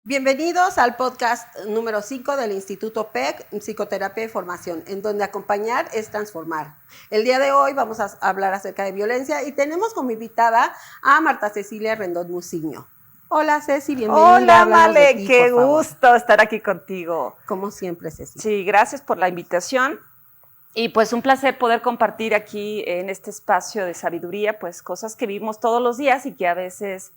Bienvenidos al podcast número 5 del Instituto PEC, Psicoterapia y Formación, en donde acompañar es transformar. El día de hoy vamos a hablar acerca de violencia y tenemos como invitada a Marta Cecilia Rendón Musiño. Hola Ceci, bienvenida. Hola Male, qué gusto estar aquí contigo. Como siempre, Ceci. Sí, gracias por la invitación y pues un placer poder compartir aquí en este espacio de sabiduría pues cosas que vivimos todos los días y que a veces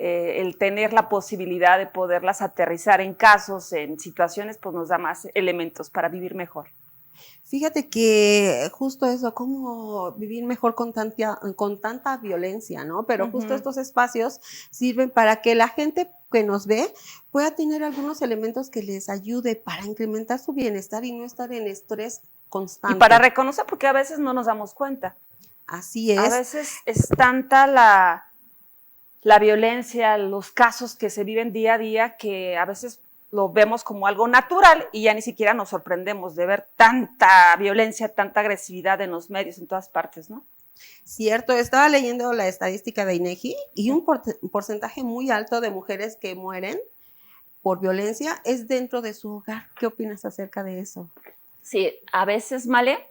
el tener la posibilidad de poderlas aterrizar en casos, en situaciones, pues nos da más elementos para vivir mejor. Fíjate que justo eso, cómo vivir mejor con tanta violencia, ¿no? Pero justo estos espacios sirven para que la gente que nos ve pueda tener algunos elementos que les ayude para incrementar su bienestar y no estar en estrés constante. Y para reconocer, porque a veces no nos damos cuenta. Así es. A veces es tanta la violencia, los casos que se viven día a día, que a veces lo vemos como algo natural y ya ni siquiera nos sorprendemos de ver tanta violencia, tanta agresividad en los medios, en todas partes, ¿no? Cierto, estaba leyendo la estadística de INEGI y un porcentaje muy alto de mujeres que mueren por violencia es dentro de su hogar. ¿Qué opinas acerca de eso? Sí, a veces, Male,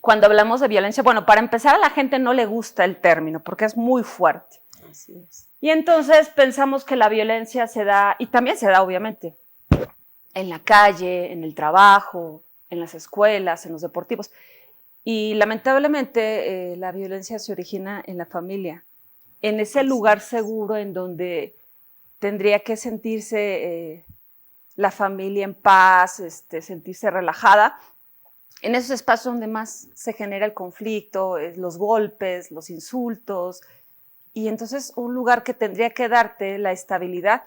cuando hablamos de violencia, bueno, para empezar a la gente no le gusta el término porque es muy fuerte. Así es. Y entonces pensamos que la violencia se da, y también se da obviamente, en la calle, en el trabajo, en las escuelas, en los deportivos. Y lamentablemente la violencia se origina en la familia, en ese lugar seguro en donde tendría que sentirse la familia en paz, sentirse relajada. En esos espacios donde más se genera el conflicto, los golpes, los insultos. Y entonces un lugar que tendría que darte la estabilidad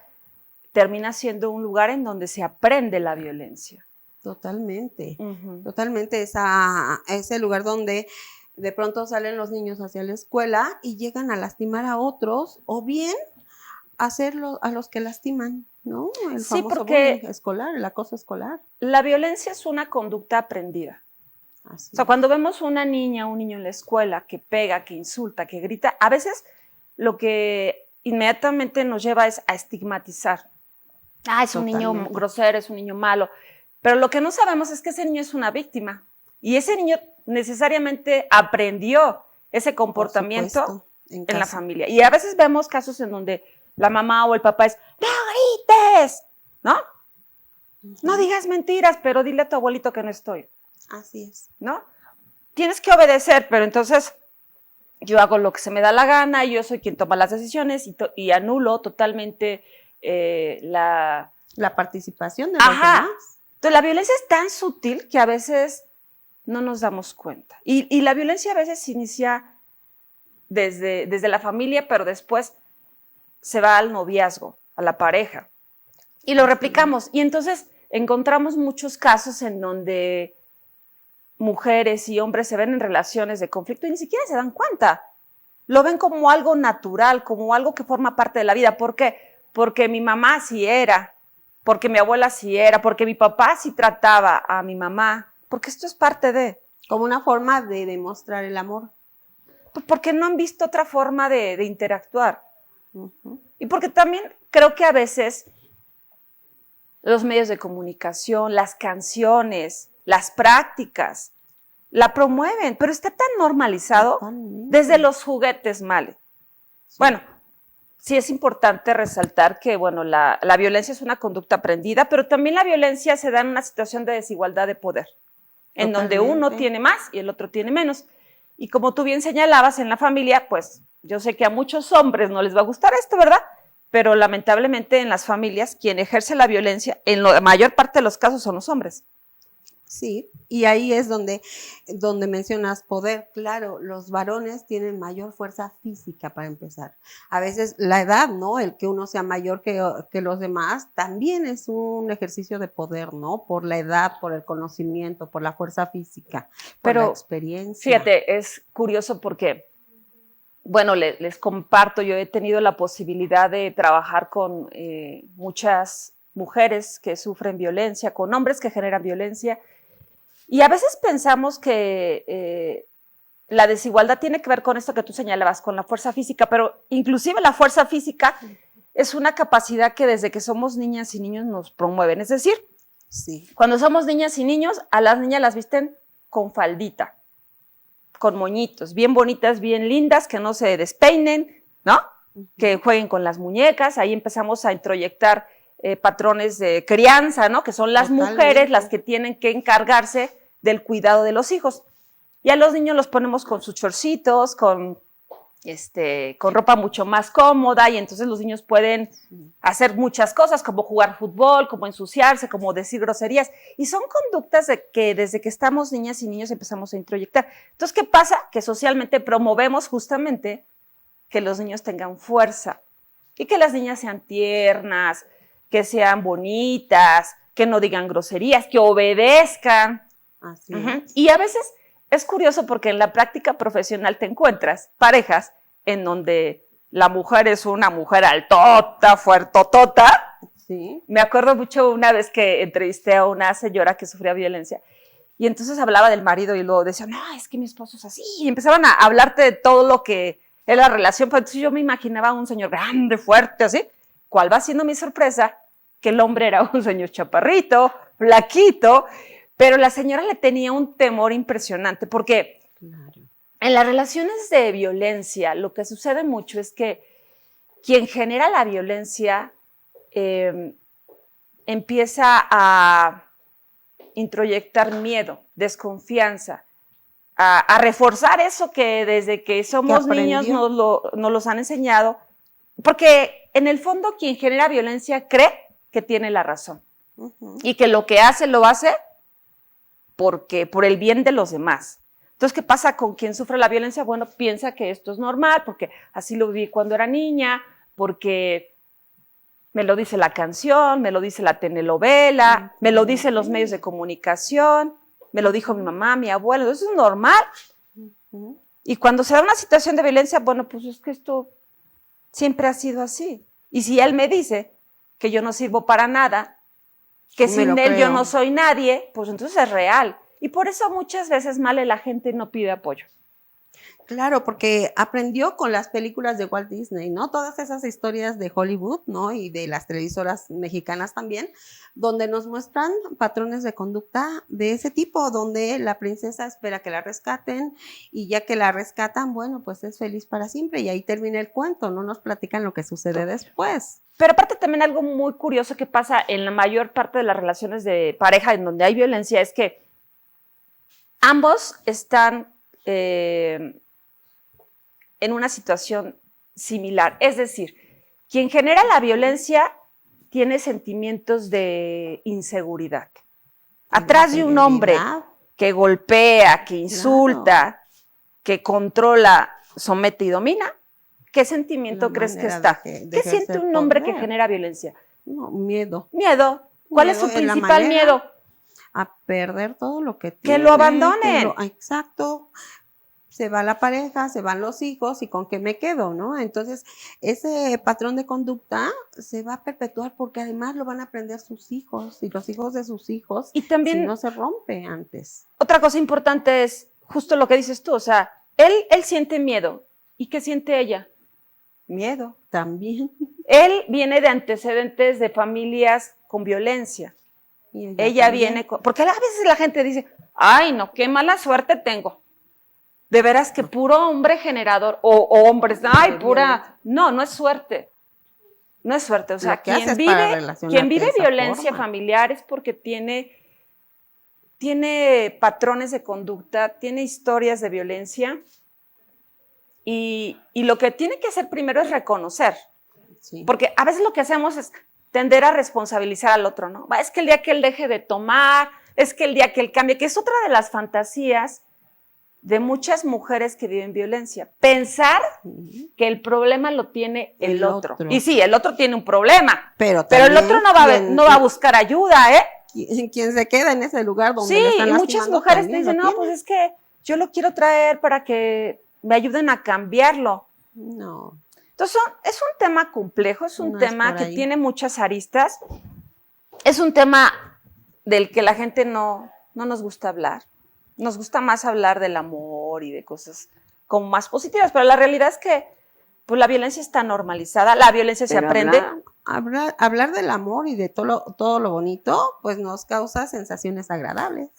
termina siendo un lugar en donde se aprende la violencia. Totalmente, totalmente ese lugar donde de pronto salen los niños hacia la escuela y llegan a lastimar a otros o bien hacerlo a los que lastiman, ¿no? El famoso bullying escolar, el acoso escolar. La violencia es una conducta aprendida. Así o sea, cuando vemos una niña o un niño en la escuela que pega, que insulta, que grita, a veces lo que inmediatamente nos lleva es a estigmatizar. Ah, es un niño grosero, es un niño malo. Pero lo que no sabemos es que ese niño es una víctima. Y ese niño necesariamente aprendió ese comportamiento en la familia. Y a veces vemos casos en donde la mamá o el papá es, ¡no grites! ¿No? No digas mentiras, pero dile a tu abuelito que no estoy. Así es. ¿No? Tienes que obedecer, pero entonces yo hago lo que se me da la gana, yo soy quien toma las decisiones y anulo totalmente la participación de los demás. Entonces la violencia es tan sutil que a veces no nos damos cuenta. Y la violencia a veces se inicia desde la familia, pero después se va al noviazgo, a la pareja. Y lo replicamos. Y entonces encontramos muchos casos en donde mujeres y hombres se ven en relaciones de conflicto y ni siquiera se dan cuenta. Lo ven como algo natural, como algo que forma parte de la vida. ¿Por qué? Porque mi mamá así era, porque mi abuela así era, porque mi papá sí trataba a mi mamá, porque esto es parte de... Como una forma de demostrar el amor. Porque no han visto otra forma de interactuar. Y porque también creo que a veces los medios de comunicación, las canciones, las prácticas, la promueven, pero está tan normalizado desde los juguetes, Male. Sí. Bueno, sí es importante resaltar que, bueno, la violencia es una conducta aprendida, pero también la violencia se da en una situación de desigualdad de poder, en donde uno tiene más y el otro tiene menos. Y como tú bien señalabas, en la familia, pues yo sé que a muchos hombres no les va a gustar esto, ¿verdad? Pero lamentablemente en las familias, quien ejerce la violencia, en la mayor parte de los casos son los hombres. Sí, y ahí es donde mencionas poder. Claro, los varones tienen mayor fuerza física para empezar. A veces la edad, ¿no? El que uno sea mayor que los demás, también es un ejercicio de poder, ¿no? Por la edad, por el conocimiento, por la fuerza física, por la experiencia. Fíjate, es curioso porque, bueno, les comparto, yo he tenido la posibilidad de trabajar con muchas mujeres que sufren violencia, con hombres que generan violencia. Y a veces pensamos que la desigualdad tiene que ver con esto que tú señalabas, con la fuerza física, pero inclusive la fuerza física es una capacidad que desde que somos niñas y niños nos promueven. Es decir, sí, cuando somos niñas y niños, a las niñas las visten con faldita, con moñitos, bien bonitas, bien lindas, que no se despeinen, ¿no? Que jueguen con las muñecas. Ahí empezamos a introyectar patrones de crianza, ¿no? Que son las mujeres las que tienen que encargarse del cuidado de los hijos. Y a los niños los ponemos con sus chorcitos, con ropa mucho más cómoda, y entonces los niños pueden hacer muchas cosas, como jugar fútbol, como ensuciarse, como decir groserías. Y son conductas que desde que estamos niñas y niños empezamos a introyectar. Entonces, ¿qué pasa? Que socialmente promovemos justamente que los niños tengan fuerza y que las niñas sean tiernas, que sean bonitas, que no digan groserías, que obedezcan. Así es. Y a veces es curioso porque en la práctica profesional te encuentras parejas en donde la mujer es una mujer altota, fuertotota. Sí. Me acuerdo mucho una vez que entrevisté a una señora que sufría violencia y entonces hablaba del marido y luego decía, no, es que mi esposo es así. Y empezaban a hablarte de todo lo que es la relación. Pero entonces yo me imaginaba a un señor grande, fuerte, así. ¿Cuál va siendo mi sorpresa? Que el hombre era un señor chaparrito, flaquito, pero la señora le tenía un temor impresionante, porque en las relaciones de violencia lo que sucede mucho es que quien genera la violencia empieza a introyectar miedo, desconfianza, a reforzar eso que desde que somos niños nos los han enseñado, porque en el fondo quien genera violencia cree que tiene la razón y que lo que hace lo hace por el bien de los demás. Entonces, ¿qué pasa con quien sufre la violencia? Bueno, piensa que esto es normal, porque así lo viví cuando era niña, porque me lo dice la canción, me lo dice la telenovela, me lo dicen los medios de comunicación, me lo dijo mi mamá, mi abuelo, eso es normal. Y cuando se da una situación de violencia, bueno, pues es que esto siempre ha sido así. Y si él me dice que yo no sirvo para nada, que sin él yo no soy nadie, pues entonces es real. Y por eso muchas veces la gente no pide apoyo. Claro, porque aprendió con las películas de Walt Disney, ¿no? Todas esas historias de Hollywood, ¿no? Y de las televisoras mexicanas también, donde nos muestran patrones de conducta de ese tipo, donde la princesa espera que la rescaten y ya que la rescatan, bueno, pues es feliz para siempre y ahí termina el cuento, no nos platican lo que sucede después. Pero aparte también algo muy curioso que pasa en la mayor parte de las relaciones de pareja en donde hay violencia es que ambos están en una situación similar. Es decir, quien genera la violencia tiene sentimientos de inseguridad. Atrás de un hombre que golpea, que insulta, que controla, somete y domina, ¿qué sentimiento crees que está? ¿Qué siente un hombre que genera violencia? No, miedo. Miedo. ¿Cuál es su principal miedo? A perder todo lo que tiene. Que lo abandonen. Exacto. Se va la pareja, se van los hijos y con qué me quedo, ¿no? Entonces, ese patrón de conducta se va a perpetuar porque además lo van a aprender sus hijos y los hijos de sus hijos. Y también, si no se rompe antes. Otra cosa importante es justo lo que dices tú, o sea, él siente miedo. ¿Y qué siente ella? Miedo. También. Él viene de antecedentes de familias con violencia. Y ella viene con... Porque a veces la gente dice, ay, no, qué mala suerte tengo. De veras que puro hombre generador, o hombres, ay, pura... No, no es suerte. No es suerte. O sea, quien vive violencia familiar es porque tiene patrones de conducta, tiene historias de violencia y lo que tiene que hacer primero es reconocer. Sí. Porque a veces lo que hacemos es tender a responsabilizar al otro, ¿no? Es que el día que él deje de tomar, es que el día que él cambie, que es otra de las fantasías de muchas mujeres que viven violencia, pensar que el problema lo tiene el otro. Y sí, el otro tiene un problema, pero el otro no va a buscar ayuda, ¿eh? Quien se queda en ese lugar donde sí, le están y muchas mujeres te dicen, no, pues es que yo lo quiero traer para que me ayuden a cambiarlo. No. Entonces, es un tema complejo, es un tema que tiene muchas aristas, es un tema del que la gente no nos gusta hablar. Nos gusta más hablar del amor y de cosas como más positivas, pero la realidad es que pues, la violencia está normalizada, la violencia se aprende. Hablar del amor y de todo lo bonito, pues nos causa sensaciones agradables.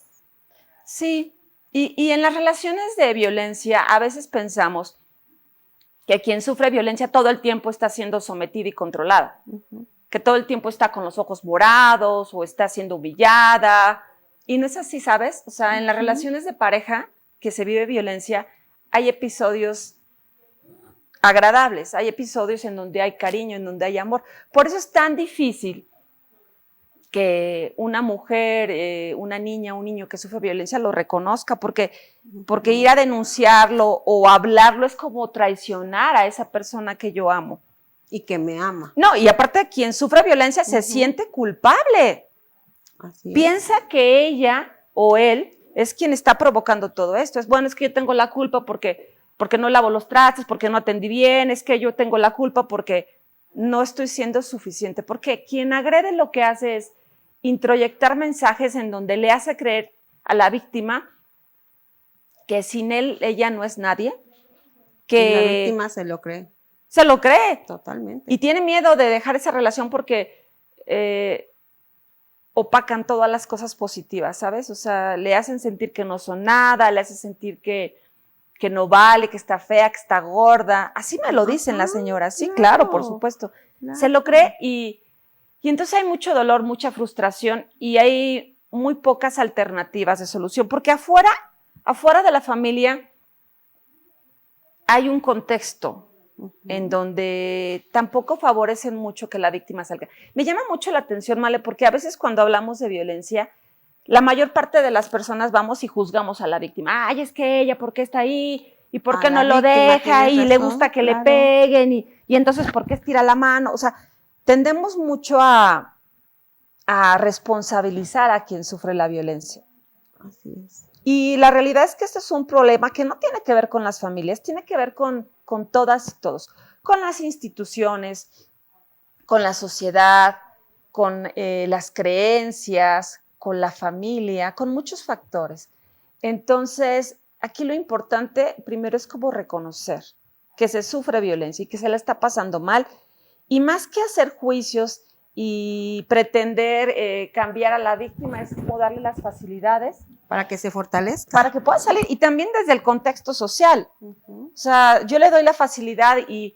Sí, y en las relaciones de violencia a veces pensamos que quien sufre violencia todo el tiempo está siendo sometida y controlada, que todo el tiempo está con los ojos morados o está siendo humillada. Y no es así, ¿sabes? O sea, en las relaciones de pareja que se vive violencia, hay episodios agradables, hay episodios en donde hay cariño, en donde hay amor. Por eso es tan difícil que una mujer, una niña, un niño que sufre violencia lo reconozca, porque ir a denunciarlo o hablarlo es como traicionar a esa persona que yo amo. Y que me ama. No, y aparte quien sufre violencia se siente culpable. Piensa que ella o él es quien está provocando todo esto. Es que yo tengo la culpa porque no lavo los trastes, porque no atendí bien, es que yo tengo la culpa porque no estoy siendo suficiente. Porque quien agrede lo que hace es introyectar mensajes en donde le hace creer a la víctima que sin él ella no es nadie. Que la víctima se lo cree. Se lo cree. Totalmente. Y tiene miedo de dejar esa relación porque opacan todas las cosas positivas, ¿sabes? O sea, le hacen sentir que no son nada, le hacen sentir que no vale, que está fea, que está gorda. Así me lo dicen las señoras. Sí, claro, por supuesto. Claro. Se lo cree y entonces hay mucho dolor, mucha frustración y hay muy pocas alternativas de solución, porque afuera de la familia hay un contexto en donde tampoco favorecen mucho que la víctima salga. Me llama mucho la atención, Male, porque a veces cuando hablamos de violencia, la mayor parte de las personas vamos y juzgamos a la víctima. Ay, es que ella, ¿por qué está ahí? ¿Y por qué no lo deja? Y le gusta que le peguen. Y entonces, ¿por qué estira la mano? O sea, tendemos mucho a responsabilizar a quien sufre la violencia. Así es. Y la realidad es que este es un problema que no tiene que ver con las familias, tiene que ver con todas y todos, con las instituciones, con la sociedad, con las creencias, con la familia, con muchos factores. Entonces, aquí lo importante primero es como reconocer que se sufre violencia y que se la está pasando mal, y más que hacer juicios y pretender cambiar a la víctima, es como darle las facilidades para que se fortalezca. Para que pueda salir, y también desde el contexto social. O sea, yo le doy la facilidad y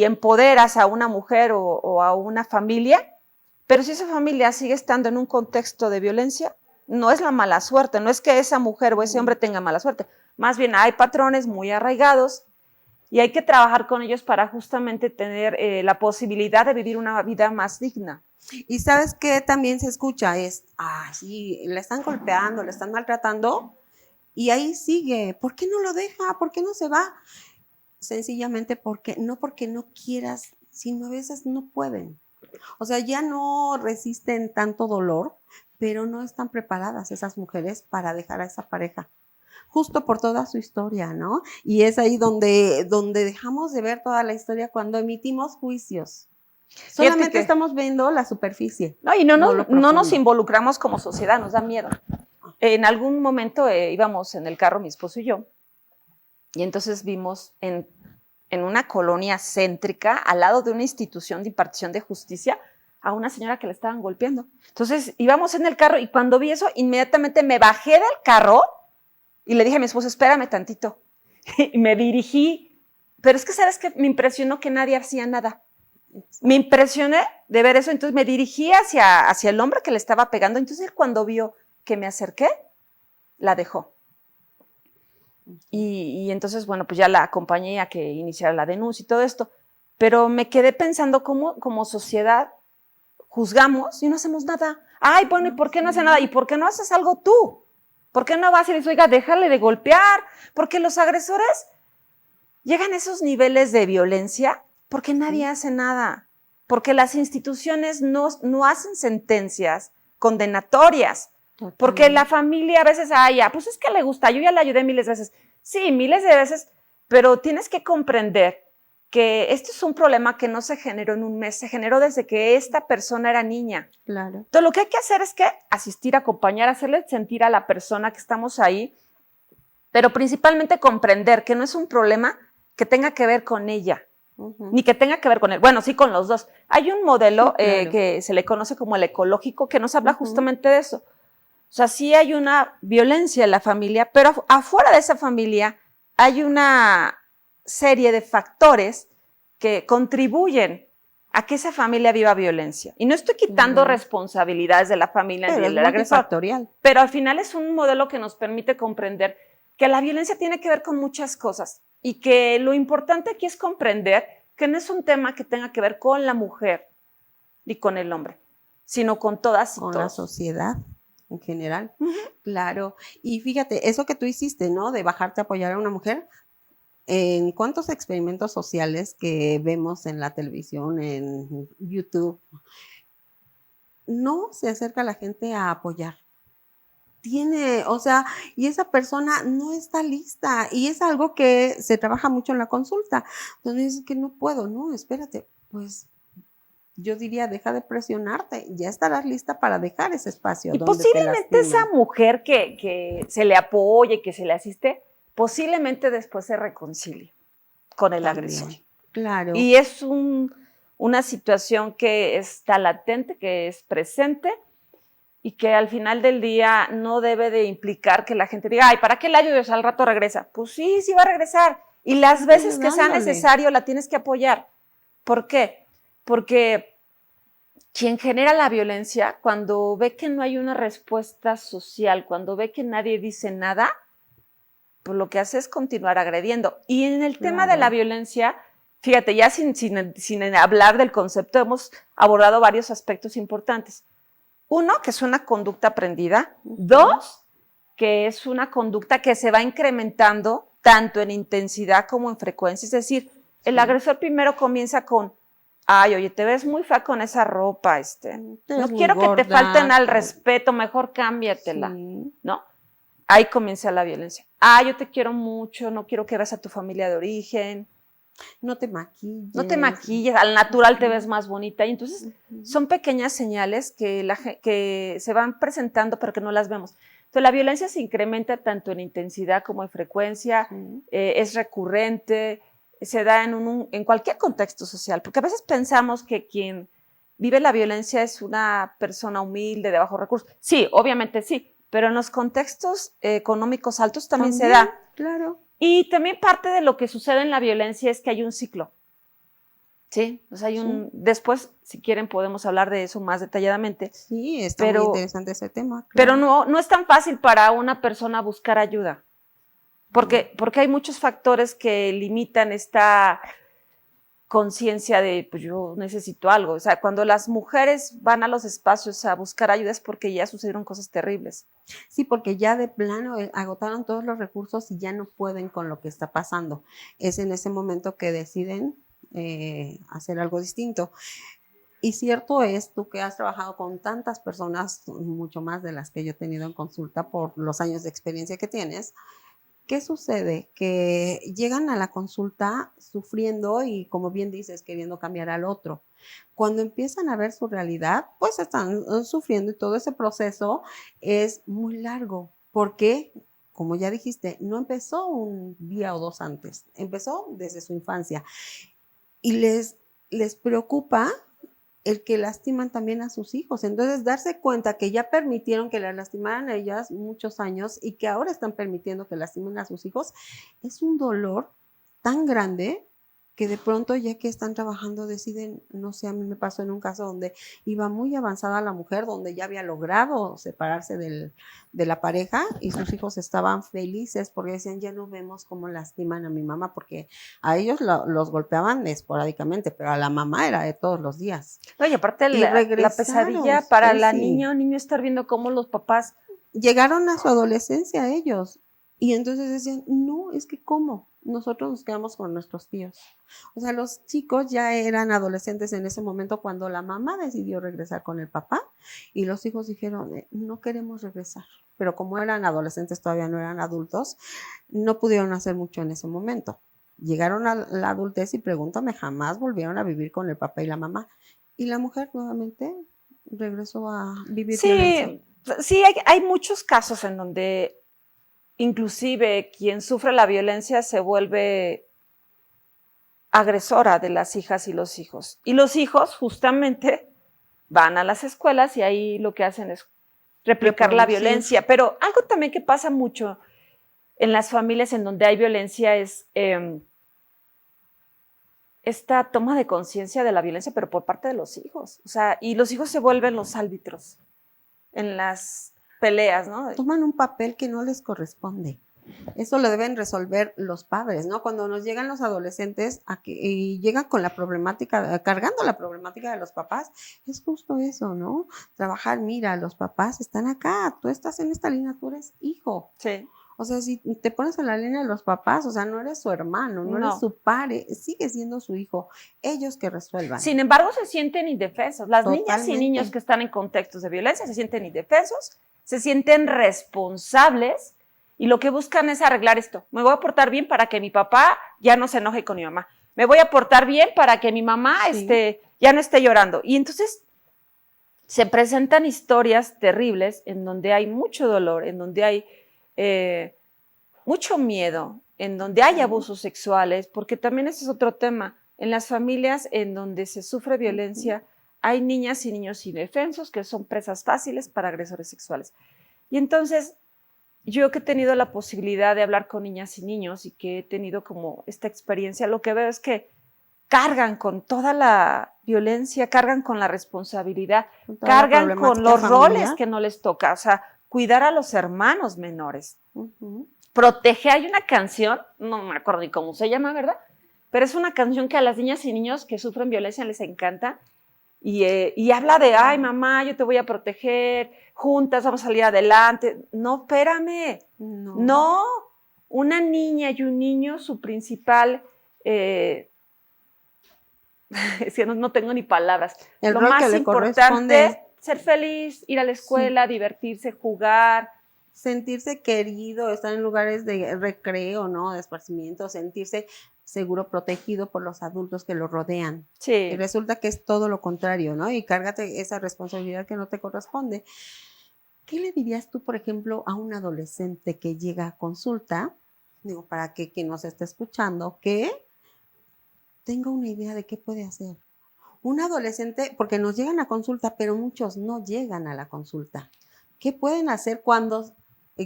empoderas a una mujer o a una familia, pero si esa familia sigue estando en un contexto de violencia, no es la mala suerte, no es que esa mujer o ese hombre tenga mala suerte, más bien hay patrones muy arraigados y hay que trabajar con ellos para justamente tener la posibilidad de vivir una vida más digna. Y ¿sabes qué también se escucha? Sí, le están golpeando, le están maltratando y ahí sigue. ¿Por qué no lo deja? ¿Por qué no se va? Sencillamente porque no quieras, sino a veces no pueden. O sea, ya no resisten tanto dolor, pero no están preparadas esas mujeres para dejar a esa pareja. Justo por toda su historia, ¿no? Y es ahí donde dejamos de ver toda la historia cuando emitimos juicios. Solamente estamos viendo la superficie. No, y no nos involucramos como sociedad, nos da miedo. En algún momento íbamos en el carro mi esposo y yo, y entonces vimos en una colonia céntrica, al lado de una institución de impartición de justicia, a una señora que le estaban golpeando. Entonces íbamos en el carro y cuando vi eso, inmediatamente me bajé del carro y le dije a mi esposo, espérame tantito. Y me dirigí, pero es que ¿sabes qué? Me impresionó que nadie hacía nada. Me impresioné de ver eso, entonces me dirigí hacia el hombre que le estaba pegando, entonces cuando vio que me acerqué, la dejó. Y entonces, bueno, pues ya la acompañé a que iniciara la denuncia y todo esto, pero me quedé pensando cómo como sociedad juzgamos y no hacemos nada. Ay, bueno, ¿y por qué no hace nada? ¿Y por qué no haces algo tú? ¿Por qué no vas y dices, oiga, déjale de golpear? Porque los agresores llegan a esos niveles de violencia porque nadie hace nada, porque las instituciones no hacen sentencias condenatorias, porque la familia a veces, pues es que le gusta, yo ya le ayudé miles de veces. Sí, miles de veces, pero tienes que comprender que esto es un problema que no se generó en un mes, se generó desde que esta persona era niña. Claro. Entonces, lo que hay que hacer es que asistir, acompañar, hacerle sentir a la persona que estamos ahí, pero principalmente comprender que no es un problema que tenga que ver con ella, ni que tenga que ver con él. Bueno, sí, con los dos. Hay un modelo que se le conoce como el ecológico que nos habla justamente de eso. O sea, sí hay una violencia en la familia, pero afuera de esa familia hay una serie de factores que contribuyen a que esa familia viva violencia. Y no estoy quitando responsabilidades de la familia ni del agresor, pero al final es un modelo que nos permite comprender que la violencia tiene que ver con muchas cosas y que lo importante aquí es comprender que no es un tema que tenga que ver con la mujer y con el hombre, sino con todas y todos. Con la sociedad en general. Claro. Y fíjate, eso que tú hiciste, ¿no? De bajarte a apoyar a una mujer, en cuántos experimentos sociales que vemos en la televisión, en YouTube, no se acerca la gente a apoyar. O sea, y esa persona no está lista y es algo que se trabaja mucho en la consulta. Entonces es que no puedo, no, espérate, pues yo diría, deja de presionarte, ya estarás lista para dejar ese espacio. Y posiblemente esa mujer que se le apoye, que se le asiste, posiblemente después se reconcilie con el agresor. Claro. Y es una situación que está latente, que es presente y que al final del día no debe de implicar que la gente diga, ay, ¿para qué la ayudas? Al rato regresa. Pues sí, sí va a regresar. Y las veces que sea necesario la tienes que apoyar. ¿Por qué? Porque quien genera la violencia, cuando ve que no hay una respuesta social, cuando ve que nadie dice nada, pues lo que hace es continuar agrediendo. Y en el tema de la violencia, fíjate, ya sin hablar del concepto, hemos abordado varios aspectos importantes. Uno, que es una conducta aprendida. Dos, que es una conducta que se va incrementando tanto en intensidad como en frecuencia. Es decir, el agresor primero comienza con, ay, oye, te ves muy fea con esa ropa, no quiero que te falten al respeto, mejor cámbiatela, ¿no? Ahí comienza la violencia. Yo te quiero mucho, no quiero que veas a tu familia de origen. No te maquilles. No te maquilles, al natural te ves más bonita. Y entonces son pequeñas señales que se van presentando pero que no las vemos. Entonces la violencia se incrementa tanto en intensidad como en frecuencia, es recurrente, se da en cualquier contexto social, porque a veces pensamos que quien vive la violencia es una persona humilde, de bajos recursos. Sí, obviamente sí, pero en los contextos económicos altos también se da. Claro. Y también parte de lo que sucede en la violencia es que hay un ciclo. Sí, o sea, después, si quieren, podemos hablar de eso más detalladamente. Sí, está muy interesante ese tema. Claro. Pero no es tan fácil para una persona buscar ayuda, porque hay muchos factores que limitan esta conciencia de, pues yo necesito algo. O sea, cuando las mujeres van a los espacios a buscar ayuda es porque ya sucedieron cosas terribles. Sí, porque ya de plano agotaron todos los recursos y ya no pueden con lo que está pasando. Es en ese momento que deciden hacer algo distinto. Y cierto es, tú que has trabajado con tantas personas, mucho más de las que yo he tenido en consulta por los años de experiencia que tienes, ¿qué sucede? Que llegan a la consulta sufriendo y, como bien dices, queriendo cambiar al otro. Cuando empiezan a ver su realidad, pues están sufriendo y todo ese proceso es muy largo. Porque, como ya dijiste, no empezó un día o dos antes, empezó desde su infancia. Y les preocupa el que lastiman también a sus hijos. Entonces, darse cuenta que ya permitieron que las lastimaran a ellas muchos años y que ahora están permitiendo que lastimen a sus hijos, es un dolor tan grande que de pronto ya que están trabajando deciden, no sé, a mí me pasó en un caso donde iba muy avanzada la mujer, donde ya había logrado separarse de la pareja y sus hijos estaban felices porque decían, ya no vemos cómo lastiman a mi mamá, porque a ellos los golpeaban esporádicamente, pero a la mamá era de todos los días. No, y aparte Y la pesadilla para la niña o niño estar viendo cómo los papás llegaron a su adolescencia ellos. Y entonces decían, no, es que ¿cómo? Nosotros nos quedamos con nuestros tíos. O sea, los chicos ya eran adolescentes en ese momento cuando la mamá decidió regresar con el papá y los hijos dijeron, no queremos regresar. Pero como eran adolescentes, todavía no eran adultos, no pudieron hacer mucho en ese momento. Llegaron a la adultez y pregúntame, jamás volvieron a vivir con el papá y la mamá. Y la mujer nuevamente regresó a vivir violencia. Sí, hay muchos casos en donde inclusive quien sufre la violencia se vuelve agresora de las hijas y los hijos. Y los hijos justamente van a las escuelas y ahí lo que hacen es replicar la violencia. Pero algo también que pasa mucho en las familias en donde hay violencia es esta toma de conciencia de la violencia, pero por parte de los hijos. O sea, y los hijos se vuelven los árbitros en las peleas, ¿no? Toman un papel que no les corresponde. Eso lo deben resolver los padres, ¿no? Cuando nos llegan los adolescentes y llegan con la problemática, cargando la problemática de los papás, es justo eso, ¿no? Trabajar, mira, los papás están acá, tú estás en esta línea, tú eres hijo. Sí. O sea, si te pones en la línea de los papás, o sea, no eres su hermano, no eres su padre, sigue siendo su hijo. Ellos que resuelvan. Sin embargo, se sienten indefensos. Las niñas y niños que están en contextos de violencia se sienten indefensos, se sienten responsables y lo que buscan es arreglar esto. Me voy a portar bien para que mi papá ya no se enoje con mi mamá. Me voy a portar bien para que mi mamá ya no esté llorando. Y entonces se presentan historias terribles en donde hay mucho dolor, en donde hay mucho miedo, en donde hay abusos sexuales, porque también ese es otro tema. En las familias en donde se sufre violencia, hay niñas y niños indefensos que son presas fáciles para agresores sexuales. Y entonces, yo que he tenido la posibilidad de hablar con niñas y niños y que he tenido como esta experiencia, lo que veo es que cargan con toda la violencia, cargan con la responsabilidad, cargan con los roles que no les toca, o sea, cuidar a los hermanos menores. Proteger, hay una canción, no me acuerdo ni cómo se llama, ¿verdad? Pero es una canción que a las niñas y niños que sufren violencia les encanta y habla de, ay, mamá, yo te voy a proteger, juntas vamos a salir adelante. No, espérame, no. Una niña y un niño, su principal, es que no tengo ni palabras. Lo más importante es ser feliz, ir a la escuela, divertirse, jugar. Sentirse querido, estar en lugares de recreo, ¿no? De esparcimiento, sentirse seguro, protegido por los adultos que lo rodean. Sí. Y resulta que es todo lo contrario, ¿no? Y cárgate esa responsabilidad que no te corresponde. ¿Qué le dirías tú, por ejemplo, a un adolescente que llega a consulta, digo, para que quien nos esté escuchando, que tenga una idea de qué puede hacer? Un adolescente, porque nos llegan a consulta, pero muchos no llegan a la consulta. ¿Qué pueden hacer cuando,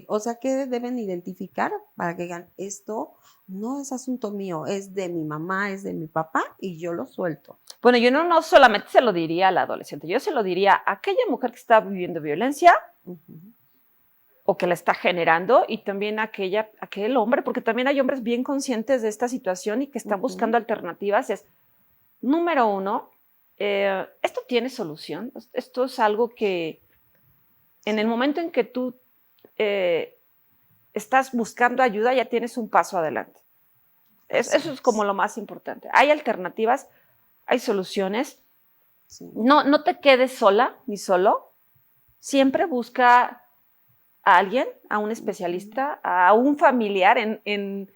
o sea, qué deben identificar para que digan, esto no es asunto mío, es de mi mamá, es de mi papá y yo lo suelto? Bueno, yo no solamente se lo diría al adolescente, yo se lo diría a aquella mujer que está viviendo violencia o que la está generando y también a aquel hombre, porque también hay hombres bien conscientes de esta situación y que están buscando alternativas. Es, número uno, esto tiene solución, esto es algo que en el momento en que tú estás buscando ayuda, ya tienes un paso adelante. Eso es como lo más importante. Hay alternativas, hay soluciones. Sí. No te quedes sola ni solo. Siempre busca a alguien, a un especialista, a un familiar. En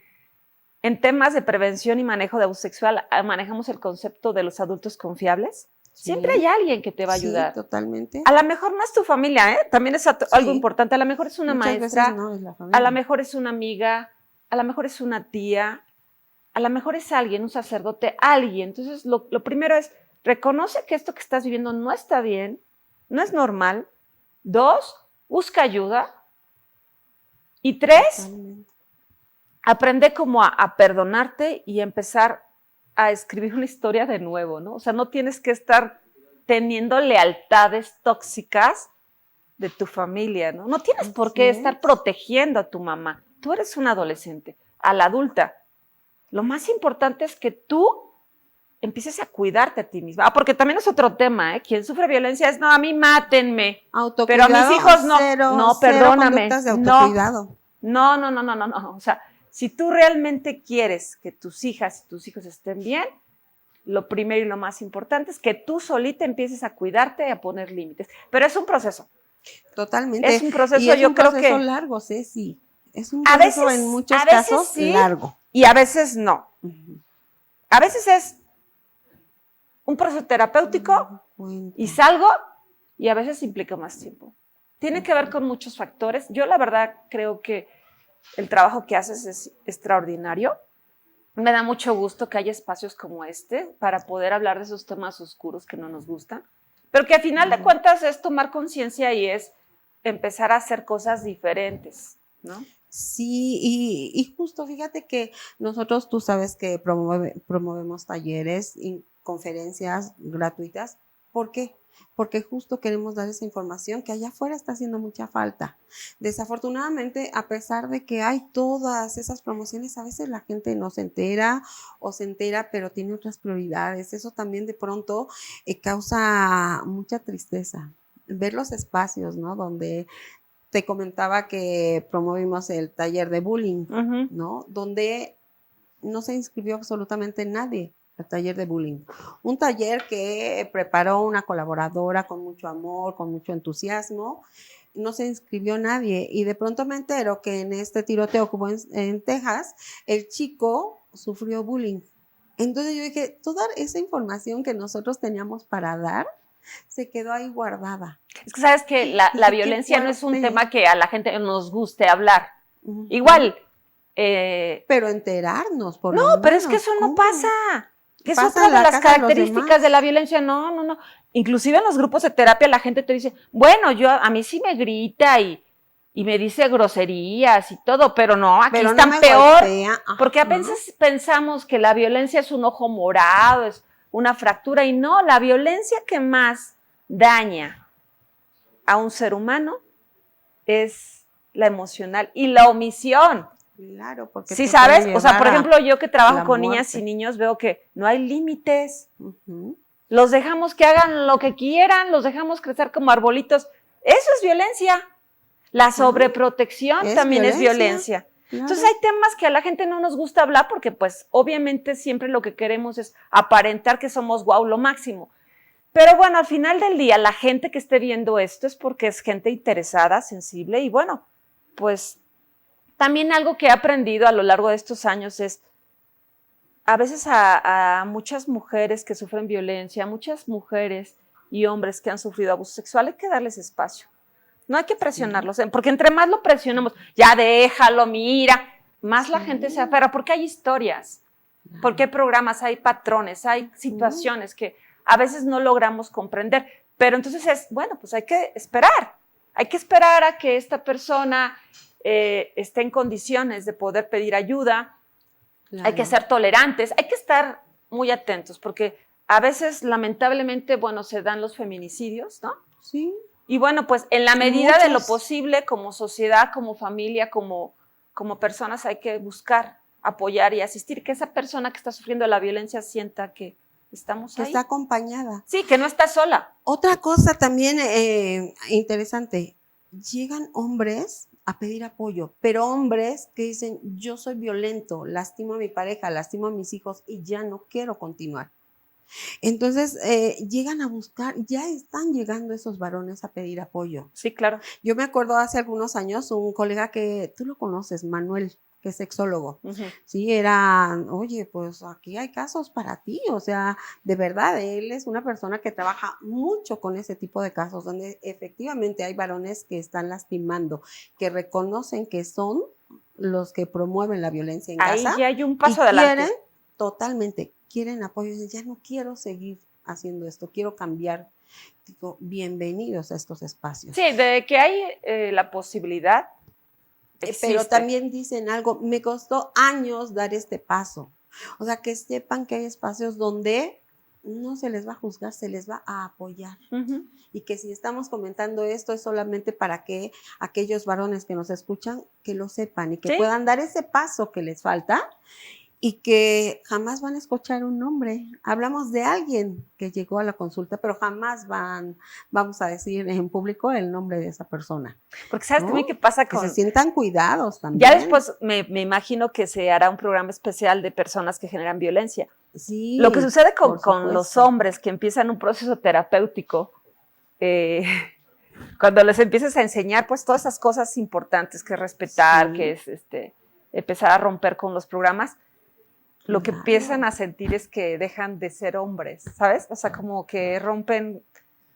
temas de prevención y manejo de abuso sexual, manejamos el concepto de los adultos confiables. Sí. Siempre hay alguien que te va a ayudar. Sí, totalmente. A lo mejor no es tu familia, ¿eh? También es algo importante. A lo mejor es una maestra, no es la familia. A lo mejor es una amiga, a lo mejor es una tía, a lo mejor es alguien, un sacerdote, alguien. Entonces, lo primero es, reconoce que esto que estás viviendo no está bien, no es normal. 2, busca ayuda. Y 3, aprende como a perdonarte y empezar a escribir una historia de nuevo, ¿no? O sea, no tienes que estar teniendo lealtades tóxicas de tu familia, ¿no? No tienes por qué estar protegiendo a tu mamá. Tú eres una adolescente, a la adulta. Lo más importante es que tú empieces a cuidarte a ti misma. Porque también es otro tema, ¿eh? Quien sufre violencia es, no, a mí mátenme. Pero a mis hijos no. No, perdóname. De autocuidado. No. O sea, si tú realmente quieres que tus hijas y tus hijos estén bien, lo primero y lo más importante es que tú solita empieces a cuidarte y a poner límites. Pero es un proceso. Totalmente. Es un proceso, y es yo un creo proceso que largo, sí. Es un proceso en muchos casos sí, largo. Y a veces no. A veces es un proceso terapéutico y salgo, y a veces implica más tiempo. Tiene que ver con muchos factores. Yo la verdad creo que el trabajo que haces es extraordinario. Me da mucho gusto que haya espacios como este para poder hablar de esos temas oscuros que no nos gustan, pero que a final de cuentas es tomar conciencia y es empezar a hacer cosas diferentes, ¿no? Sí, y justo fíjate que nosotros, tú sabes que promovemos talleres y conferencias gratuitas. ¿Por qué? Porque justo queremos dar esa información que allá afuera está haciendo mucha falta. Desafortunadamente, a pesar de que hay todas esas promociones, a veces la gente no se entera o se entera, pero tiene otras prioridades. Eso también de pronto causa mucha tristeza. Ver los espacios, ¿no? Donde te comentaba que promovimos el taller de bullying, ¿no? Donde no se inscribió absolutamente nadie al taller de bullying. Un taller que preparó una colaboradora con mucho amor, con mucho entusiasmo. No se inscribió nadie y de pronto me entero que en este tiroteo que hubo en Texas, el chico sufrió bullying. Entonces yo dije, toda esa información que nosotros teníamos para dar se quedó ahí guardada. Es que sabes que la violencia no es un tema que a la gente nos guste hablar. Igual. Pero enterarnos, por no, lo menos, pero es que eso no pasa. Que es Pasa otra de las características de la violencia. No. Inclusive en los grupos de terapia la gente te dice, bueno, a mí sí me grita y me dice groserías y todo, pero no, aquí están peor. Porque a veces pensamos que la violencia es un ojo morado, es una fractura, y no, la violencia que más daña a un ser humano es la emocional y la omisión. Claro, porque sí, ¿sabes? O sea, por ejemplo, yo que trabajo con niñas y niños veo que no hay límites. Los dejamos que hagan lo que quieran, los dejamos crecer como arbolitos. Eso es violencia. La sobreprotección también es violencia. Claro. Entonces hay temas que a la gente no nos gusta hablar porque pues obviamente siempre lo que queremos es aparentar que somos guau, lo máximo. Pero bueno, al final del día la gente que esté viendo esto es porque es gente interesada, sensible y bueno, pues también algo que he aprendido a lo largo de estos años es a veces a muchas mujeres que sufren violencia, a muchas mujeres y hombres que han sufrido abuso sexual, hay que darles espacio. No hay que presionarlos, porque entre más lo presionamos, ya déjalo, mira, más la gente se aferra, porque hay historias, porque hay programas, hay patrones, hay situaciones que a veces no logramos comprender. Pero entonces es, bueno, pues hay que esperar a que esta persona esté en condiciones de poder pedir ayuda. Claro. Hay que ser tolerantes, hay que estar muy atentos, porque a veces, lamentablemente, bueno, se dan los feminicidios, ¿no? Sí. Y bueno, pues en la medida de lo posible, como sociedad, como familia, como personas, hay que buscar, apoyar y asistir, que esa persona que está sufriendo la violencia sienta que estamos ahí. Que está acompañada. Sí, que no está sola. Otra cosa también interesante, llegan hombres a pedir apoyo, pero hombres que dicen, yo soy violento, lastimo a mi pareja, lastimo a mis hijos y ya no quiero continuar. Entonces, llegan a buscar, ya están llegando esos varones a pedir apoyo. Sí, claro. Yo me acuerdo hace algunos años, un colega que tú lo conoces, Manuel, que es sexólogo. Sí, era, oye, pues aquí hay casos para ti, o sea, de verdad, él es una persona que trabaja mucho con ese tipo de casos, donde efectivamente hay varones que están lastimando, que reconocen que son los que promueven la violencia en casa. Ahí ya hay un paso adelante. Quieren apoyo, y dicen, ya no quiero seguir haciendo esto, quiero cambiar. Digo, bienvenidos a estos espacios. Sí, de que hay la posibilidad. Pero también dicen algo, me costó años dar este paso. O sea, que sepan que hay espacios donde no se les va a juzgar, se les va a apoyar. Y que si estamos comentando esto es solamente para que aquellos varones que nos escuchan, que lo sepan y que puedan dar ese paso que les falta y que jamás van a escuchar un nombre. Hablamos de alguien que llegó a la consulta, pero jamás vamos a decir en público el nombre de esa persona. Porque ¿sabes también qué pasa con...? Que se sientan cuidados también. Ya después me imagino que se hará un programa especial de personas que generan violencia. Sí, lo que sucede con los hombres que empiezan un proceso terapéutico, cuando les empiezas a enseñar pues todas esas cosas importantes que es respetar, que es empezar a romper con los programas, lo que empiezan a sentir es que dejan de ser hombres, ¿sabes? O sea, como que rompen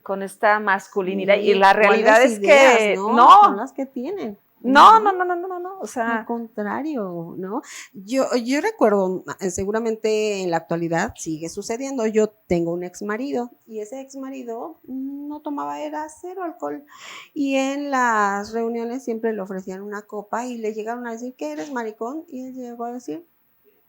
con esta masculinidad y la realidad es ideas, que no son las que tienen. No, o sea, al contrario, ¿no? Yo recuerdo, seguramente en la actualidad sigue sucediendo. Yo tengo un exmarido y ese exmarido no tomaba, era cero alcohol, y en las reuniones siempre le ofrecían una copa y le llegaron a decir que eres maricón, y él llegó a decir,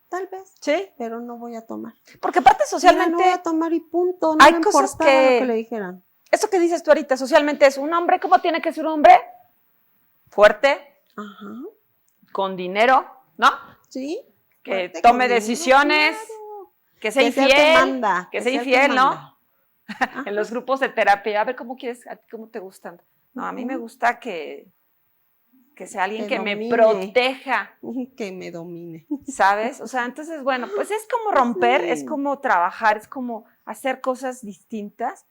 tal vez, sí, pero no voy a tomar. Porque aparte socialmente no voy a tomar y punto, no hay me cosas importaba lo que le dijeran. Eso que dices tú ahorita, socialmente es un hombre, ¿cómo tiene que ser un hombre? Fuerte, con dinero, ¿no? Sí. Que tome decisiones, claro. Que sea infiel, que sea infiel, ¿no? En los grupos de terapia, a ver cómo quieres, a ti cómo te gustan. No, a mí me gusta que sea alguien que me proteja. Que me domine. ¿Sabes? O sea, entonces, bueno, pues es como romper, es como trabajar, es como hacer cosas distintas,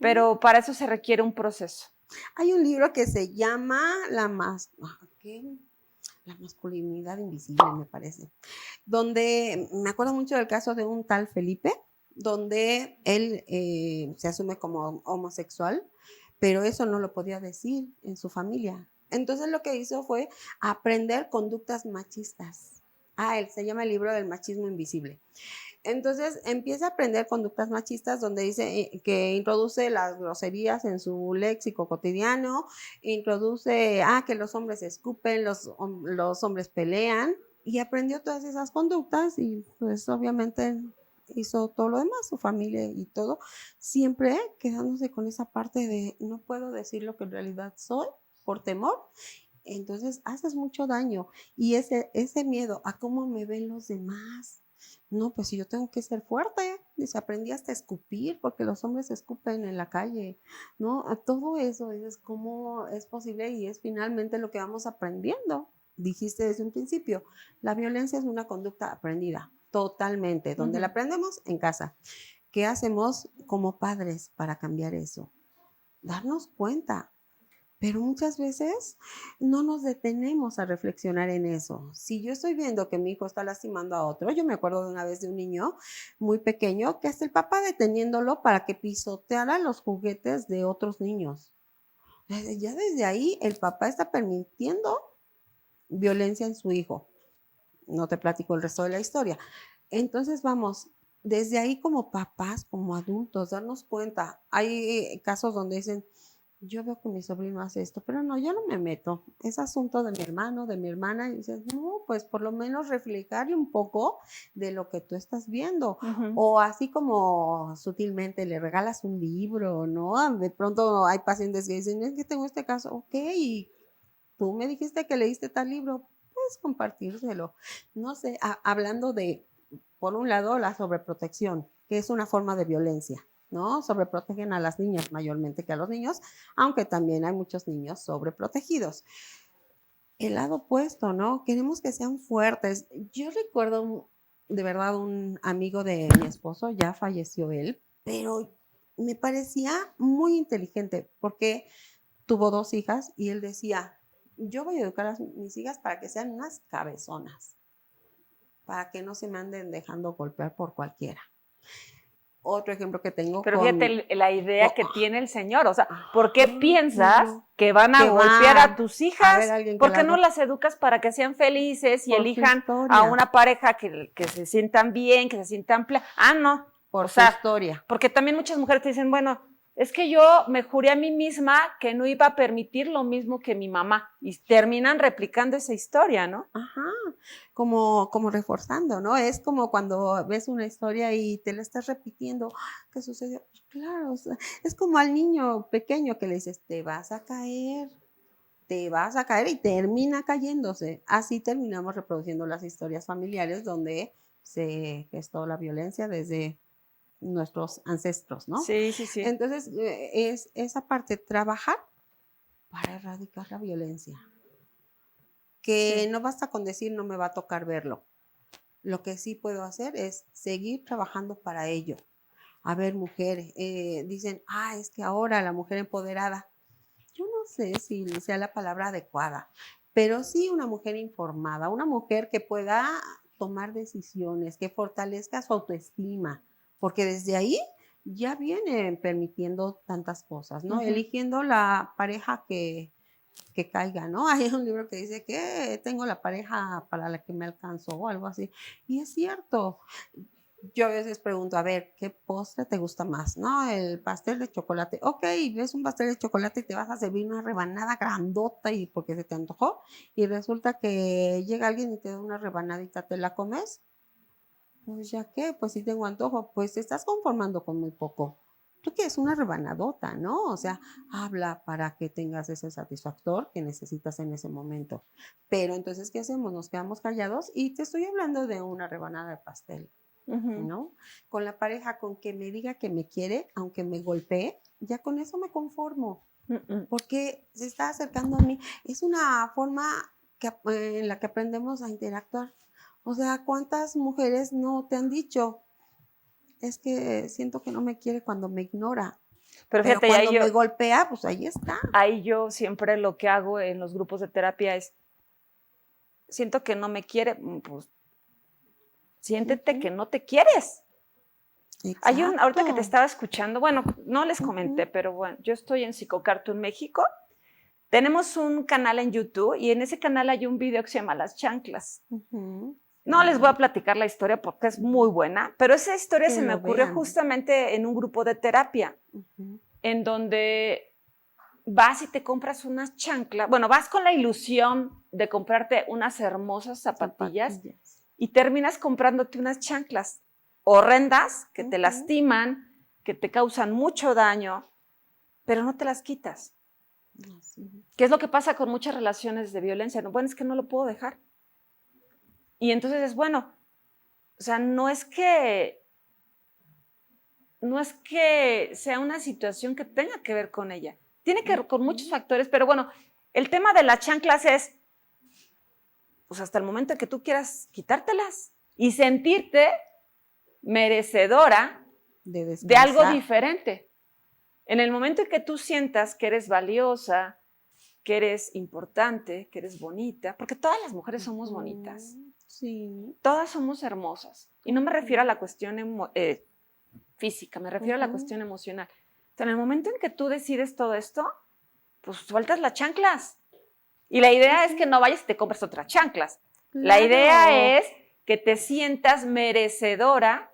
pero para eso se requiere un proceso. Hay un libro que se llama La masculinidad invisible, me parece, donde me acuerdo mucho del caso de un tal Felipe, donde él se asume como homosexual, pero eso no lo podía decir en su familia. Entonces lo que hizo fue aprender conductas machistas. Él se llama el libro del machismo invisible. Entonces empieza a aprender conductas machistas, donde dice que introduce las groserías en su léxico cotidiano, introduce que los hombres escupen, los hombres pelean, y aprendió todas esas conductas y pues obviamente hizo todo lo demás, su familia y todo, siempre quedándose con esa parte de no puedo decir lo que en realidad soy por temor. Entonces haces mucho daño, y ese miedo a cómo me ven los demás. No, pues si yo tengo que ser fuerte, dice, aprendí hasta escupir, porque los hombres escupen en la calle, ¿no? Todo eso es cómo es posible, y es finalmente lo que vamos aprendiendo. Dijiste desde un principio, la violencia es una conducta aprendida, totalmente. ¿Dónde la aprendemos? En casa. ¿Qué hacemos como padres para cambiar eso? Darnos cuenta. Pero muchas veces no nos detenemos a reflexionar en eso. Si yo estoy viendo que mi hijo está lastimando a otro, yo me acuerdo de una vez de un niño muy pequeño que hasta el papá deteniéndolo para que pisoteara los juguetes de otros niños. Ya desde ahí el papá está permitiendo violencia en su hijo. No te platico el resto de la historia. Entonces vamos, desde ahí como papás, como adultos, darnos cuenta. Hay casos donde dicen, yo veo que mi sobrino hace esto, pero no, yo no me meto. Es asunto de mi hermano, de mi hermana. Y dices, no, pues por lo menos reflejarle un poco de lo que tú estás viendo. O así como sutilmente le regalas un libro, ¿no? De pronto hay pacientes que dicen, es que tengo este caso, ok, y tú me dijiste que leíste tal libro, puedes compartírselo. No sé, hablando de, por un lado, la sobreprotección, que es una forma de violencia, ¿no? Sobreprotegen a las niñas mayormente que a los niños, aunque también hay muchos niños sobreprotegidos. El lado opuesto, ¿no? Queremos que sean fuertes. Yo recuerdo de verdad un amigo de mi esposo, ya falleció él, pero me parecía muy inteligente porque tuvo 2 hijas y él decía, yo voy a educar a mis hijas para que sean unas cabezonas, para que no se me anden dejando golpear por cualquiera. Otro ejemplo que tengo. Pero fíjate la idea que tiene el señor, o sea, ¿por qué piensas que van a golpear a tus hijas? ¿Por qué no las educas para que sean felices y elijan a una pareja que se sientan bien, que se sientan no. Por su historia. Porque también muchas mujeres te dicen, bueno, es que yo me juré a mí misma que no iba a permitir lo mismo que mi mamá. Y terminan replicando esa historia, ¿no? Ajá, como reforzando, ¿no? Es como cuando ves una historia y te la estás repitiendo. ¿Qué sucedió? Pues claro, o sea, es como al niño pequeño que le dices, te vas a caer y termina cayéndose. Así terminamos reproduciendo las historias familiares donde se gestó la violencia desde nuestros ancestros, ¿no? Sí, sí, sí. Entonces, es esa parte, trabajar para erradicar la violencia. Que Sí. no basta con decir no me va a tocar verlo. Lo que sí puedo hacer es seguir trabajando para ello. A ver, mujeres, dicen, es que ahora la mujer empoderada, yo no sé si sea la palabra adecuada, pero sí una mujer informada, una mujer que pueda tomar decisiones, que fortalezca su autoestima, porque desde ahí ya vienen permitiendo tantas cosas, ¿no? Eligiendo la pareja que caiga, ¿no? Hay un libro que dice que tengo la pareja para la que me alcanzó o algo así. Y es cierto. Yo a veces pregunto, a ver, ¿qué postre te gusta más? ¿No? El pastel de chocolate. Ok, ves un pastel de chocolate y te vas a servir una rebanada grandota y porque se te antojó. Y resulta que llega alguien y te da una rebanadita, ¿te la comes? Pues ya qué, pues si tengo antojo, pues te estás conformando con muy poco. Tú quieres una rebanadota, ¿no? O sea, habla para que tengas ese satisfactor que necesitas en ese momento. Pero entonces, ¿qué hacemos? Nos quedamos callados y te estoy hablando de una rebanada de pastel, ¿no? Con la pareja, con que me diga que me quiere, aunque me golpee, ya con eso me conformo. Porque se está acercando a mí. Es una forma en la que aprendemos a interactuar. O sea, ¿cuántas mujeres no te han dicho? Es que siento que no me quiere cuando me ignora. Pero Pero fíjate, cuando me golpea, pues ahí está. Ahí yo siempre lo que hago en los grupos de terapia es, siento que no me quiere, pues siéntete que no te quieres. Exacto. Ahorita que te estaba escuchando, bueno, no les comenté, pero bueno, yo estoy en Psicocartoon México. Tenemos un canal en YouTube y en ese canal hay un video que se llama Las Chanclas. No les voy a platicar la historia porque es muy buena, pero esa historia se me ocurrió justamente en un grupo de terapia, en donde vas y te compras unas chanclas, bueno, vas con la ilusión de comprarte unas hermosas zapatillas y terminas comprándote unas chanclas horrendas que te lastiman, que te causan mucho daño, pero no te las quitas. ¿Qué es lo que pasa con muchas relaciones de violencia? No, bueno, es que no lo puedo dejar. Y entonces es bueno, o sea, no es que sea una situación que tenga que ver con ella. Tiene que ver con muchos factores, pero bueno, el tema de las chanclas es, pues hasta el momento en que tú quieras quitártelas y sentirte merecedora de algo diferente. En el momento en que tú sientas que eres valiosa, que eres importante, que eres bonita, porque todas las mujeres somos bonitas. Sí. Todas somos hermosas. Y no me refiero a la cuestión física, me refiero a la cuestión emocional. Entonces, en el momento en que tú decides todo esto, pues sueltas las chanclas. Y la idea es que no vayas y te compres otras chanclas. Claro. La idea es que te sientas merecedora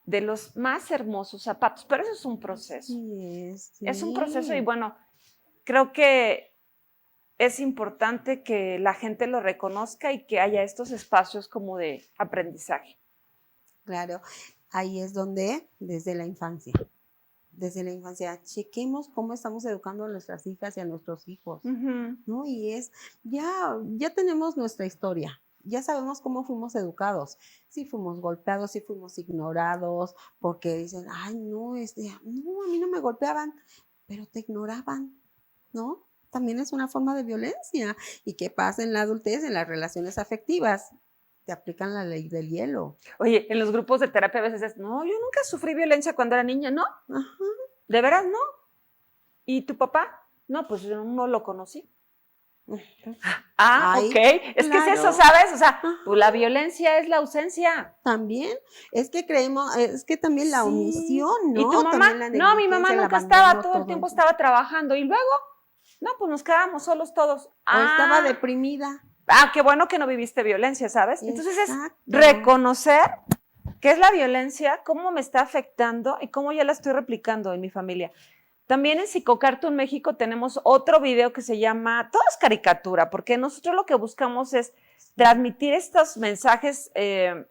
de los más hermosos zapatos. Pero eso es un proceso. Sí. Es un proceso y bueno, creo que es importante que la gente lo reconozca y que haya estos espacios como de aprendizaje. Claro, ahí es donde, desde la infancia, chequemos cómo estamos educando a nuestras hijas y a nuestros hijos, ¿no? Y ya tenemos nuestra historia, ya sabemos cómo fuimos educados, si fuimos golpeados, si fuimos ignorados, porque dicen, ay, no, no, a mí no me golpeaban, pero te ignoraban, ¿no? También es una forma de violencia. ¿Y qué pasa en la adultez, en las relaciones afectivas? Te aplican la ley del hielo. Oye, en los grupos de terapia a veces es, no, yo nunca sufrí violencia cuando era niña, ¿no? ¿De veras no? ¿Y tu papá? No, pues yo no lo conocí. Ok. Es que es eso, ¿sabes? O sea, pues la violencia es la ausencia. También, es que creemos, es que también la omisión, ¿no? ¿Y tu mamá? No, mi mamá nunca estaba, todo el tiempo estaba trabajando. Y luego, no, pues nos quedábamos solos todos. O estaba deprimida. Qué bueno que no viviste violencia, ¿sabes? Entonces es reconocer qué es la violencia, cómo me está afectando y cómo ya la estoy replicando en mi familia. También en Psicocartoon México tenemos otro video que se llama, todo es caricatura, porque nosotros lo que buscamos es transmitir estos mensajes de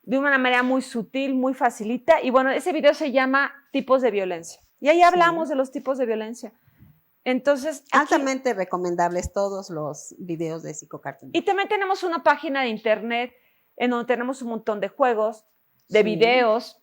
una manera muy sutil, muy facilita. Y bueno, ese video se llama Tipos de Violencia. Y ahí hablamos de los tipos de violencia. Entonces, altamente recomendables todos los videos de Psicocartoon. Y también tenemos una página de internet en donde tenemos un montón de juegos, de videos.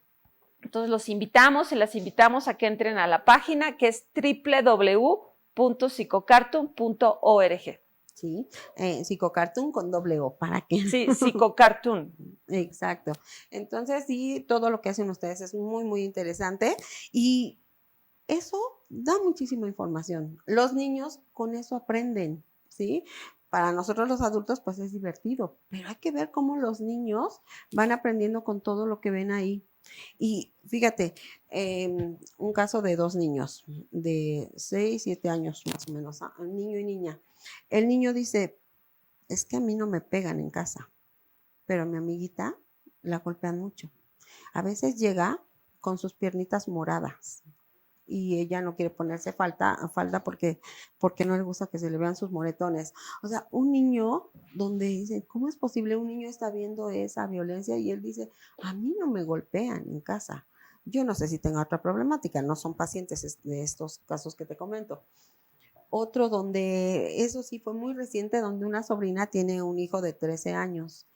Entonces los invitamos y las invitamos a que entren a la página que es www.psicocartoon.org. Sí, Psicocartoon con doble O, ¿para qué? Sí, Psicocartoon. Exacto. Entonces sí, todo lo que hacen ustedes es muy, muy interesante y eso da muchísima información. Los niños con eso aprenden, ¿sí? Para nosotros los adultos pues es divertido, pero hay que ver cómo los niños van aprendiendo con todo lo que ven ahí. Y fíjate, un caso de 2 niños de 6, 7 años más o menos, niño y niña. El niño dice, es que a mí no me pegan en casa, pero a mi amiguita la golpean mucho. A veces llega con sus piernitas moradas y ella no quiere ponerse falda porque no le gusta que se le vean sus moretones. O sea, un niño donde dice, ¿cómo es posible? Un niño está viendo esa violencia y él dice, a mí no me golpean en casa. Yo no sé si tenga otra problemática, no son pacientes de estos casos que te comento. Otro donde, eso sí fue muy reciente, donde una sobrina tiene un hijo de 13 años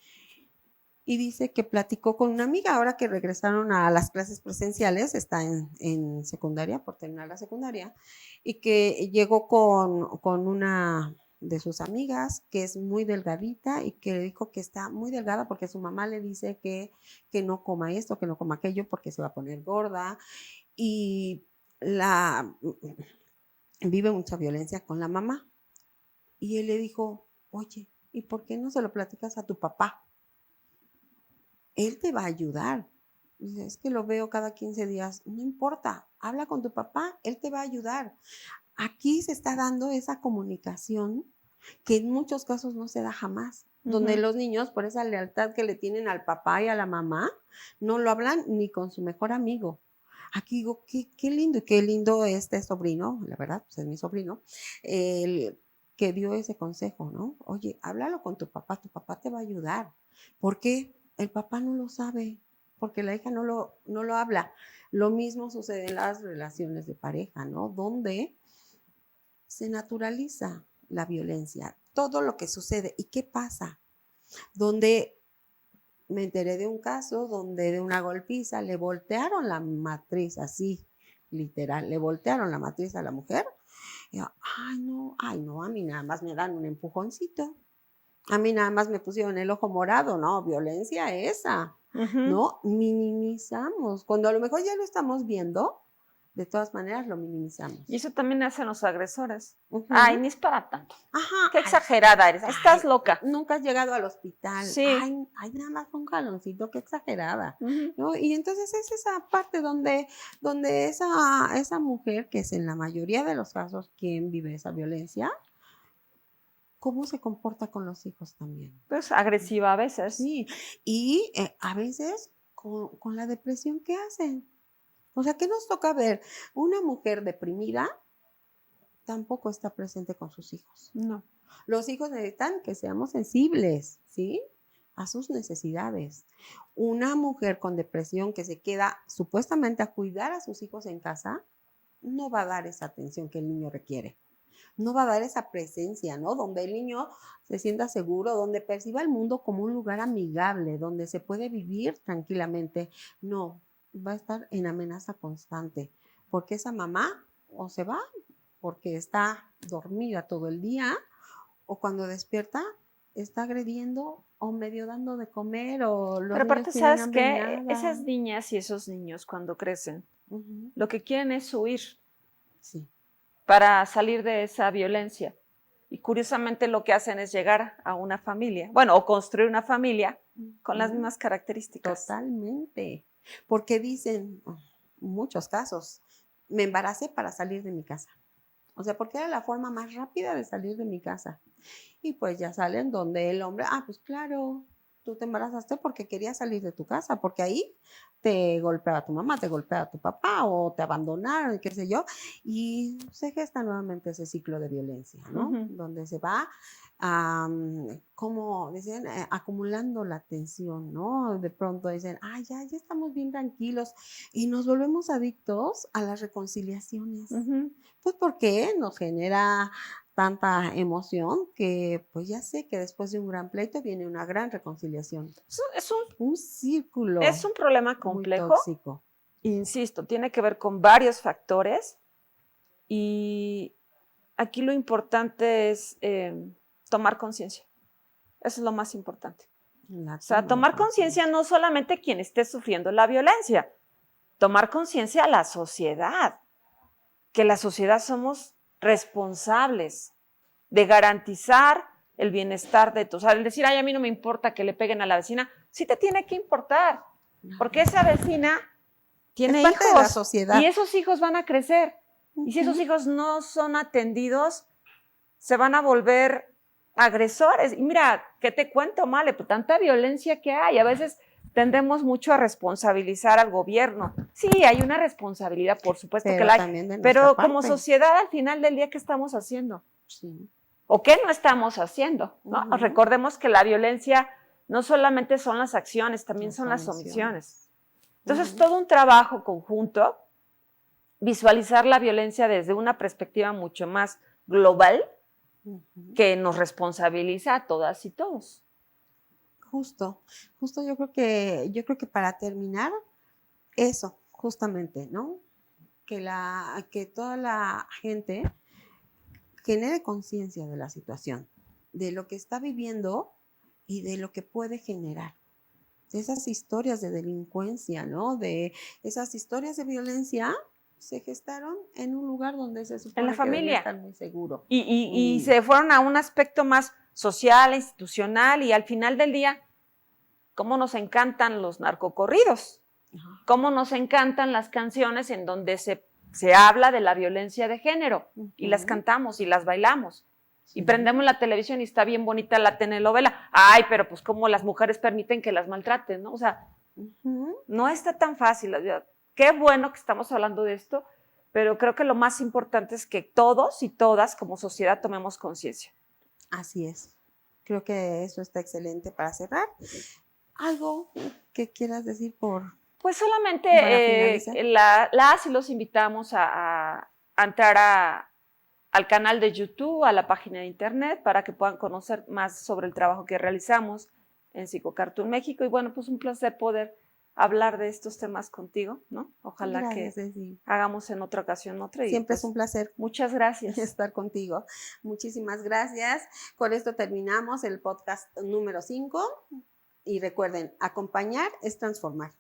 y dice que platicó con una amiga ahora que regresaron a las clases presenciales, está en secundaria, por terminar la secundaria, y que llegó con una de sus amigas que es muy delgadita y que le dijo que está muy delgada porque su mamá le dice que no coma esto, que no coma aquello porque se va a poner gorda y vive mucha violencia con la mamá. Y él le dijo, oye, ¿y por qué no se lo platicas a tu papá? Él te va a ayudar. Dice, es que lo veo cada 15 días. No importa, habla con tu papá, él te va a ayudar. Aquí se está dando esa comunicación que en muchos casos no se da jamás, donde los niños, por esa lealtad que le tienen al papá y a la mamá, no lo hablan ni con su mejor amigo. Aquí digo, qué lindo, y qué lindo este sobrino, la verdad, pues es mi sobrino, el que dio ese consejo, ¿no? Oye, háblalo con tu papá te va a ayudar. ¿Por qué? El papá no lo sabe, porque la hija no lo habla. Lo mismo sucede en las relaciones de pareja, ¿no? Donde se naturaliza la violencia, todo lo que sucede. ¿Y qué pasa? Donde me enteré de un caso donde de una golpiza le voltearon la matriz, así, literal, le voltearon la matriz a la mujer. Y yo, ay no, a mí nada más me dan un empujoncito. A mí nada más me pusieron el ojo morado, no, violencia esa, ¿no? Minimizamos, cuando a lo mejor ya lo estamos viendo, de todas maneras lo minimizamos. Y eso también hacen los agresores. Ay, ni es para tanto. Ajá. Qué exagerada eres, estás loca. Nunca has llegado al hospital. Sí. Ay, nada más un jaloncito, qué exagerada. ¿No? Y entonces es esa parte donde esa mujer, que es en la mayoría de los casos quien vive esa violencia, cómo se comporta con los hijos también. Pues agresiva a veces. Sí, y a veces con la depresión, ¿qué hacen? O sea, ¿qué nos toca ver? Una mujer deprimida tampoco está presente con sus hijos. No. Los hijos necesitan que seamos sensibles, ¿sí? A sus necesidades. Una mujer con depresión que se queda supuestamente a cuidar a sus hijos en casa, no va a dar esa atención que el niño requiere. No va a dar esa presencia, ¿no? Donde el niño se sienta seguro, donde perciba el mundo como un lugar amigable, donde se puede vivir tranquilamente. No, va a estar en amenaza constante, porque esa mamá o se va porque está dormida todo el día, o cuando despierta está agrediendo o medio dando de comer o los Pero aparte, niños tienen ¿sabes hambre qué? y nada. Esas niñas y esos niños cuando crecen, lo que quieren es huir. Sí. Para salir de esa violencia. Y curiosamente lo que hacen es llegar a una familia, bueno, o construir una familia con las mismas características. Totalmente. Porque dicen, en muchos casos, me embaracé para salir de mi casa. O sea, porque era la forma más rápida de salir de mi casa. Y pues ya salen donde el hombre, pues claro, Tú te embarazaste porque querías salir de tu casa, porque ahí te golpeaba tu mamá, te golpeaba tu papá o te abandonaron, qué sé yo, y se gesta nuevamente ese ciclo de violencia, ¿no? Donde se va, como dicen, acumulando la tensión, ¿no? De pronto dicen, ya estamos bien tranquilos y nos volvemos adictos a las reconciliaciones. Pues porque nos genera tanta emoción que pues ya sé que después de un gran pleito viene una gran reconciliación. Es un círculo. Es un problema complejo. Muy tóxico. Insisto, tiene que ver con varios factores y aquí lo importante es tomar conciencia. Eso es lo más importante. O sea, tomar conciencia no solamente quien esté sufriendo la violencia, tomar conciencia a la sociedad, que la sociedad somos responsables de garantizar el bienestar de todos. O sea, el decir, a mí no me importa que le peguen a la vecina, sí te tiene que importar, porque esa vecina tiene hijos de la sociedad. Y esos hijos van a crecer. Y si esos hijos no son atendidos, se van a volver agresores. Y mira, ¿qué te cuento, Male? Pues tanta violencia que hay. A veces tendemos mucho a responsabilizar al gobierno. Sí, hay una responsabilidad, por supuesto que la hay. Pero como sociedad, al final del día, ¿qué estamos haciendo? Sí. ¿O qué no estamos haciendo? ¿No? Recordemos que la violencia no solamente son las acciones, también son las omisiones. Entonces, todo un trabajo conjunto, visualizar la violencia desde una perspectiva mucho más global que nos responsabiliza a todas y todos. Justo yo creo que para terminar, eso, justamente, ¿no? Que toda la gente genere conciencia de la situación, de lo que está viviendo y de lo que puede generar. De esas historias de delincuencia, ¿no? De esas historias de violencia se gestaron en un lugar donde se supone en la familia. Que estar muy seguro. Y se fueron a un aspecto más social, institucional, y al final del día, ¿cómo nos encantan los narcocorridos? ¿Cómo nos encantan las canciones en donde se habla de la violencia de género? Y las cantamos y las bailamos. Sí. Y prendemos la televisión y está bien bonita la telenovela. Ay, pero pues cómo las mujeres permiten que las maltraten, ¿no? O sea, no está tan fácil. Qué bueno que estamos hablando de esto, pero creo que lo más importante es que todos y todas como sociedad tomemos conciencia. Así es. Creo que eso está excelente para cerrar. ¿Algo que quieras decir Pues solamente las y los invitamos a entrar al canal de YouTube, a la página de internet, para que puedan conocer más sobre el trabajo que realizamos en Psicocartoon México. Y bueno, pues un placer poder hablar de estos temas contigo, ¿no? Ojalá gracias, que hagamos en otra ocasión otra. Siempre es un placer. Muchas gracias. Estar contigo. Muchísimas gracias. Con esto terminamos el podcast número 5. Y recuerden, acompañar es transformar.